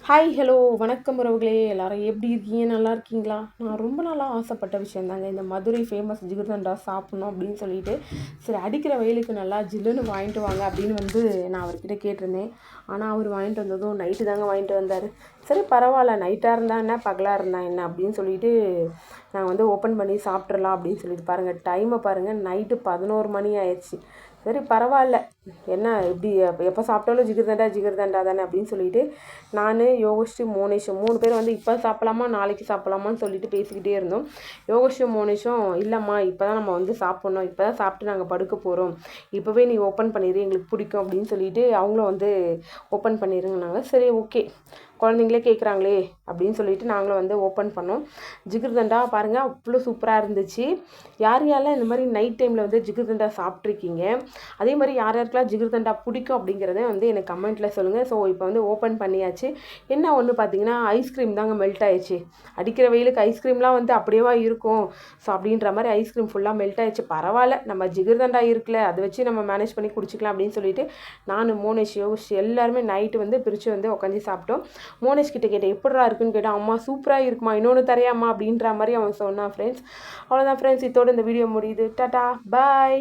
Hi hello வணக்கம் உறவுகளே, எல்லாரும் எப்படி இருக்கீங்க? நல்லா இருக்கீங்களா? நான் ரொம்ப நாளாக ஆசைப்பட்ட விஷயம் தாங்க இந்த மதுரை ஃபேமஸ் ஜிகர்தண்டா சாப்பிட்ணும் அப்படின்னு சொல்லிட்டு. சரி, அடிக்கிற வெயிலுக்கு நல்லா ஜில்லுன்னு வாங்கிட்டு வாங்க அப்படின்னு நான் அவர்கிட்ட கேட்டிருந்தேன். ஆனால் அவர் வாங்கிட்டு வந்ததும் நைட்டு தாங்க வாங்கிட்டு வந்தார். சரி பரவாயில்ல, நைட்டாக இருந்தால் என்ன பகலாக இருந்தால் என்ன அப்படின்னு சொல்லிட்டு நான் ஓப்பன் பண்ணி சாப்பிட்றலாம் அப்படின்னு சொல்லிட்டு பாருங்கள், டைமை பாருங்கள், நைட்டு 11 மணி ஆயிடுச்சு. சரி பரவாயில்ல, என்ன எப்படி எப்போ சாப்பிட்டாலும் ஜிகர்தண்டா தானே அப்படின்னு சொல்லிட்டு நான், யோகஸ்ரீ, மோனேஷும் 3 பேர் இப்போ சாப்பிட்லாமா நாளைக்கு சாப்பிட்லாமான்னு சொல்லிட்டு பேசிக்கிட்டே இருந்தோம். யோகஸ்ரீ மோனேஷும் இல்லைம்மா இப்போ தான் நம்ம சாப்பிட்ணும், இப்போ தான் சாப்பிட்டு நாங்கள் படுக்க போகிறோம், இப்போவே நீ ஓப்பன் பண்ணிடு எங்களுக்கு பிடிக்கும் அப்படின்னு சொல்லிட்டு அவங்களும் ஓப்பன் பண்ணிடுங்கனாங்க. சரி ஓகே, குழந்தைங்களே கேட்குறாங்களே அப்படின்னு சொல்லிட்டு நாங்களும் ஓப்பன் பண்ணோம். ஜிகர்தண்டா பாருங்கள் அவ்வளோ சூப்பராக இருந்துச்சு. யார் யாரெல்லாம் இந்த மாதிரி நைட் டைமில் ஜிகர்தண்டா சாப்பிட்ருக்கீங்க, அதே மாதிரி யார் யாருக்கெல்லாம் ஜிகர்தண்டா பிடிக்கும் அப்படிங்கிறத எனக்கு கமெண்ட்டில் சொல்லுங்கள். ஸோ இப்போ ஓப்பன் பண்ணியாச்சு. என்ன ஒன்று பார்த்தீங்கன்னா, ஐஸ்கிரீம் தாங்க மெல்ட் ஆயிடுச்சு. அடிக்கிற வெயிலுக்கு ஐஸ்கிரீம்லாம் அப்படியேவா இருக்கும்? ஸோ அப்படின்ற மாதிரி ஐஸ்கிரீம் ஃபுல்லாக மெல்ட் ஆயிடுச்சு. பரவாயில்ல, நம்ம ஜிகர்தண்டா இருக்குல்ல, அதை வச்சு நம்ம மேனேஜ் பண்ணி குடிச்சிக்கலாம் அப்படின்னு சொல்லிட்டு நான், மோனேஷ், யோகேஷ் எல்லாருமே நைட்டு பிரித்து உட்காந்து சாப்பிட்டோம். மோனேஷ் கிட்ட கேட்டேன் எப்படிரா இருக்குன்னு கேட்டால், அம்மா சூப்பராக இருக்குமா, இன்னொன்று தரையாம்மா அப்படின்ற மாதிரி அவன் சொன்னான் ஃப்ரெண்ட்ஸ். அவ்வளோதான் ஃப்ரெண்ட்ஸ், இதோட இந்த வீடியோ முடியுது. டாடா பாய்.